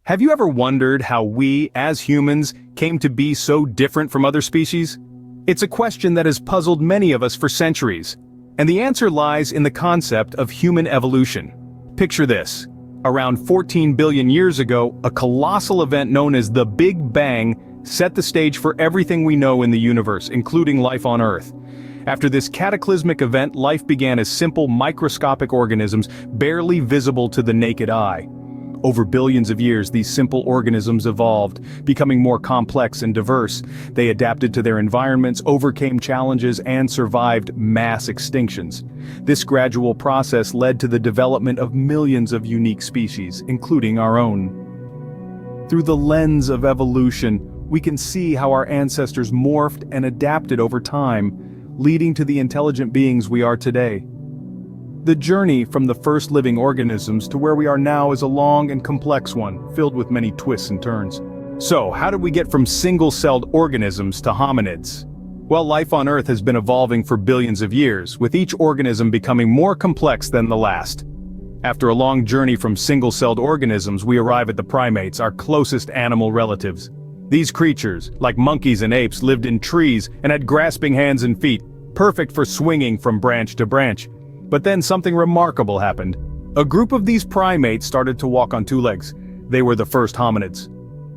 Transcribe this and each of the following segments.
Have you ever wondered how we, as humans, came to be so different from other species? It's a question that has puzzled many of us for centuries, and the answer lies in the concept of human evolution. Picture this. Around 14 billion years ago, a colossal event known as the Big Bang set the stage for everything we know in the universe, including life on Earth. After this cataclysmic event, life began as simple microscopic organisms barely visible to the naked eye. Over billions of years, these simple organisms evolved, becoming more complex and diverse. They adapted to their environments, overcame challenges, and survived mass extinctions. This gradual process led to the development of millions of unique species, including our own. Through the lens of evolution, we can see how our ancestors morphed and adapted over time, leading to the intelligent beings we are today. The journey from the first living organisms to where we are now is a long and complex one, filled with many twists and turns. So, how did we get from single-celled organisms to hominids? Well, life on Earth has been evolving for billions of years, with each organism becoming more complex than the last. After a long journey from single-celled organisms, we arrive at the primates, our closest animal relatives. These creatures, like monkeys and apes, lived in trees and had grasping hands and feet, perfect for swinging from branch to branch. But then something remarkable happened. A group of these primates started to walk on two legs. They were the first hominids.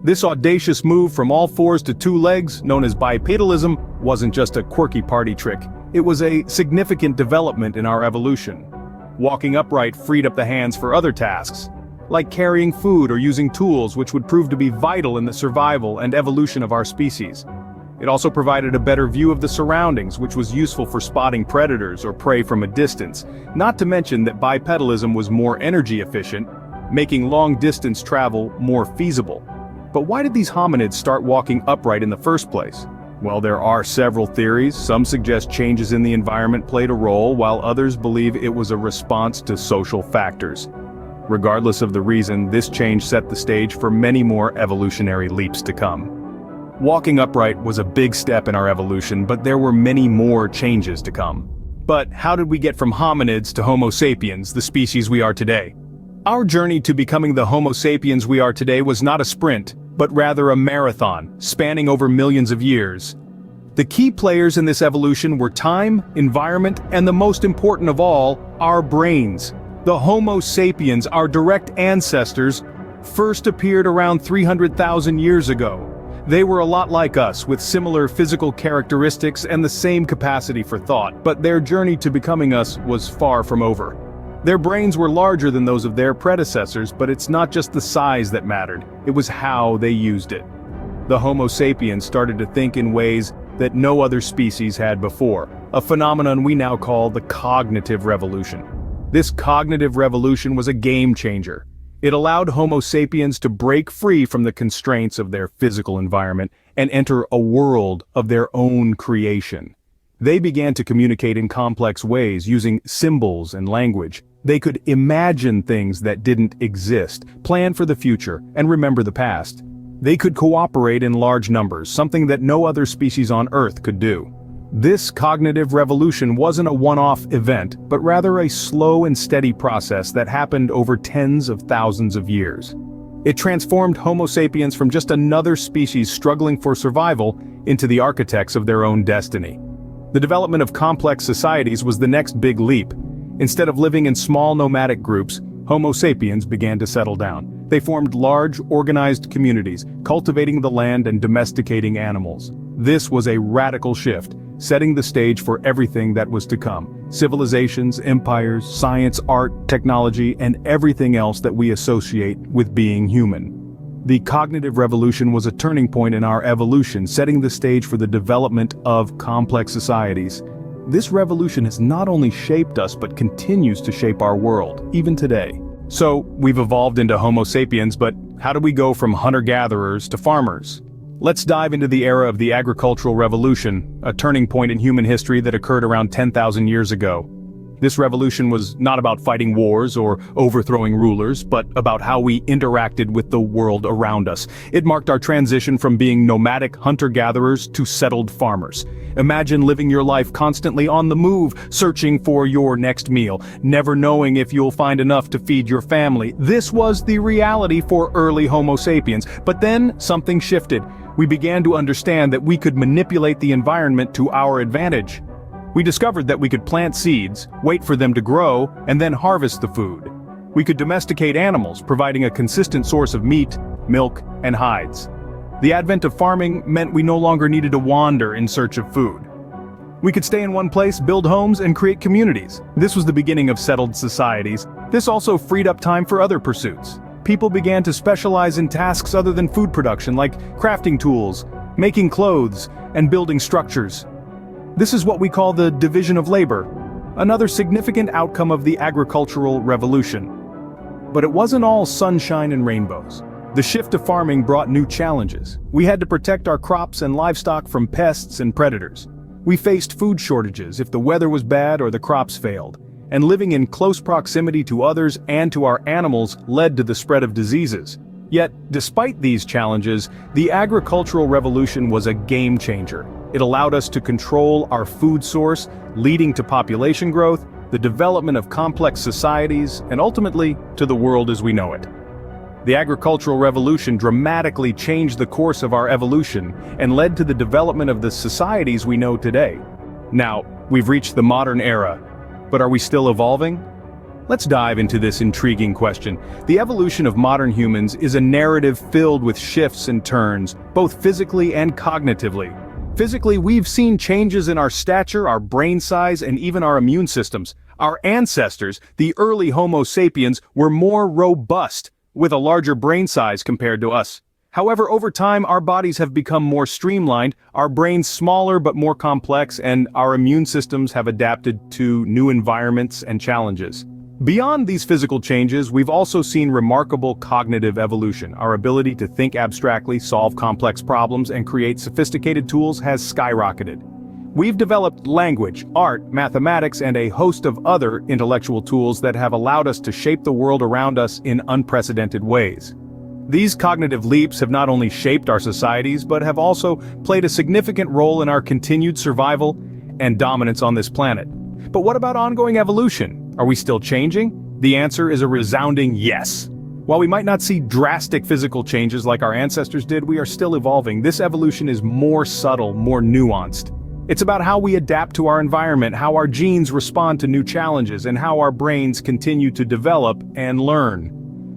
This audacious move from all fours to two legs, known as bipedalism, wasn't just a quirky party trick. It was a significant development in our evolution. Walking upright freed up the hands for other tasks, like carrying food or using tools, which would prove to be vital in the survival and evolution of our species. It also provided a better view of the surroundings, which was useful for spotting predators or prey from a distance, not to mention that bipedalism was more energy efficient, making long-distance travel more feasible. But why did these hominids start walking upright in the first place? Well, there are several theories. Some suggest changes in the environment played a role, while others believe it was a response to social factors. Regardless of the reason, this change set the stage for many more evolutionary leaps to come. Walking upright was a big step in our evolution, but there were many more changes to come. But how did we get from hominids to Homo sapiens, the species we are today? Our journey to becoming the Homo sapiens we are today was not a sprint, but rather a marathon, spanning over millions of years. The key players in this evolution were time, environment, and the most important of all, our brains. The Homo sapiens, our direct ancestors, first appeared around 300,000 years ago. They were a lot like us, with similar physical characteristics and the same capacity for thought, but their journey to becoming us was far from over. Their brains were larger than those of their predecessors, but it's not just the size that mattered, it was how they used it. The Homo sapiens started to think in ways that no other species had before, a phenomenon we now call the cognitive revolution. This cognitive revolution was a game changer. It allowed Homo sapiens to break free from the constraints of their physical environment and enter a world of their own creation. They began to communicate in complex ways using symbols and language. They could imagine things that didn't exist, plan for the future, and remember the past. They could cooperate in large numbers, something that no other species on Earth could do. This cognitive revolution wasn't a one-off event, but rather a slow and steady process that happened over tens of thousands of years. It transformed Homo sapiens from just another species struggling for survival into the architects of their own destiny. The development of complex societies was the next big leap. Instead of living in small nomadic groups, Homo sapiens began to settle down. They formed large, organized communities, cultivating the land and domesticating animals. This was a radical shift, setting the stage for everything that was to come: civilizations, empires, science, art, technology, and everything else that we associate with being human. The cognitive revolution was a turning point in our evolution, setting the stage for the development of complex societies. This revolution has not only shaped us but continues to shape our world, even today. So, we've evolved into Homo sapiens, but how do we go from hunter-gatherers to farmers? Let's dive into the era of the agricultural revolution, a turning point in human history that occurred around 10,000 years ago. This revolution was not about fighting wars or overthrowing rulers, but about how we interacted with the world around us. It marked our transition from being nomadic hunter-gatherers to settled farmers. Imagine living your life constantly on the move, searching for your next meal, never knowing if you'll find enough to feed your family. This was the reality for early Homo sapiens. But then something shifted. We began to understand that we could manipulate the environment to our advantage. We discovered that we could plant seeds, wait for them to grow, and then harvest the food. We could domesticate animals, providing a consistent source of meat, milk, and hides. The advent of farming meant we no longer needed to wander in search of food. We could stay in one place, build homes, and create communities. This was the beginning of settled societies. This also freed up time for other pursuits. People began to specialize in tasks other than food production, like crafting tools, making clothes, and building structures. This is what we call the division of labor, another significant outcome of the agricultural revolution. But it wasn't all sunshine and rainbows. The shift to farming brought new challenges. We had to protect our crops and livestock from pests and predators. We faced food shortages if the weather was bad or the crops failed. And living in close proximity to others and to our animals led to the spread of diseases. Yet, despite these challenges, the agricultural revolution was a game changer. It allowed us to control our food source, leading to population growth, the development of complex societies, and ultimately, to the world as we know it. The agricultural revolution dramatically changed the course of our evolution and led to the development of the societies we know today. Now, we've reached the modern era, but are we still evolving? Let's dive into this intriguing question. The evolution of modern humans is a narrative filled with shifts and turns, both physically and cognitively. Physically, we've seen changes in our stature, our brain size, and even our immune systems. Our ancestors, the early Homo sapiens, were more robust, with a larger brain size compared to us. However, over time, our bodies have become more streamlined, our brains smaller but more complex, and our immune systems have adapted to new environments and challenges. Beyond these physical changes, we've also seen remarkable cognitive evolution. Our ability to think abstractly, solve complex problems, and create sophisticated tools has skyrocketed. We've developed language, art, mathematics, and a host of other intellectual tools that have allowed us to shape the world around us in unprecedented ways. These cognitive leaps have not only shaped our societies, but have also played a significant role in our continued survival and dominance on this planet. But what about ongoing evolution? Are we still changing? The answer is a resounding yes. While we might not see drastic physical changes like our ancestors did, we are still evolving. This evolution is more subtle, more nuanced. It's about how we adapt to our environment, how our genes respond to new challenges, and how our brains continue to develop and learn.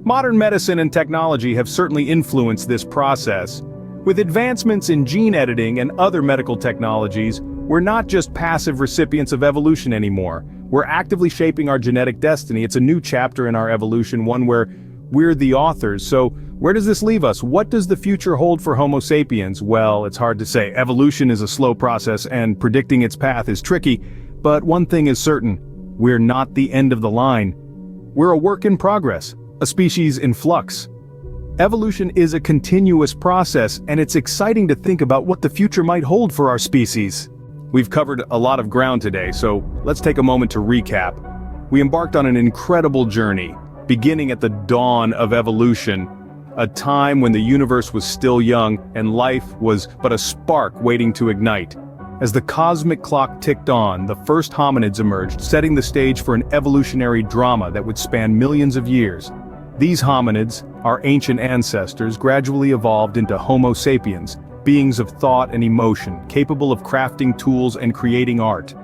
Modern medicine and technology have certainly influenced this process. With advancements in gene editing and other medical technologies, we're not just passive recipients of evolution anymore. We're actively shaping our genetic destiny. It's a new chapter in our evolution, one where we're the authors. So, where does this leave us? What does the future hold for Homo sapiens? Well, it's hard to say. Evolution is a slow process, and predicting its path is tricky. But one thing is certain, we're not the end of the line. We're a work in progress, a species in flux. Evolution is a continuous process, and it's exciting to think about what the future might hold for our species. We've covered a lot of ground today, so let's take a moment to recap. We embarked on an incredible journey, beginning at the dawn of evolution, a time when the universe was still young and life was but a spark waiting to ignite. As the cosmic clock ticked on, the first hominids emerged, setting the stage for an evolutionary drama that would span millions of years. These hominids, our ancient ancestors, gradually evolved into Homo sapiens, beings of thought and emotion, capable of crafting tools and creating art.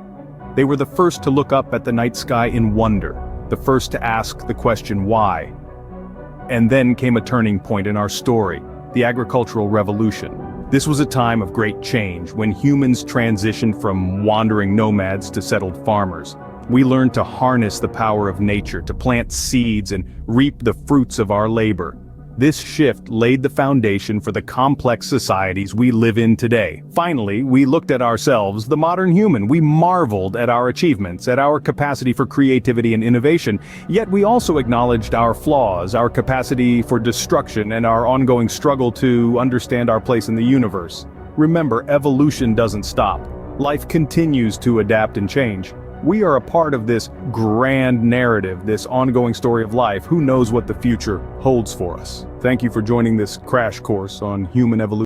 They were the first to look up at the night sky in wonder, the first to ask the question why. And then came a turning point in our story, the agricultural revolution. This was a time of great change, when humans transitioned from wandering nomads to settled farmers. We learned to harness the power of nature, to plant seeds and reap the fruits of our labor. This shift laid the foundation for the complex societies we live in today. Finally, we looked at ourselves, the modern human. We marveled at our achievements, at our capacity for creativity and innovation. Yet we also acknowledged our flaws, our capacity for destruction, and our ongoing struggle to understand our place in the universe. Remember, evolution doesn't stop. Life continues to adapt and change. We are a part of this grand narrative, this ongoing story of life. Who knows what the future holds for us? Thank you for joining this crash course on human evolution.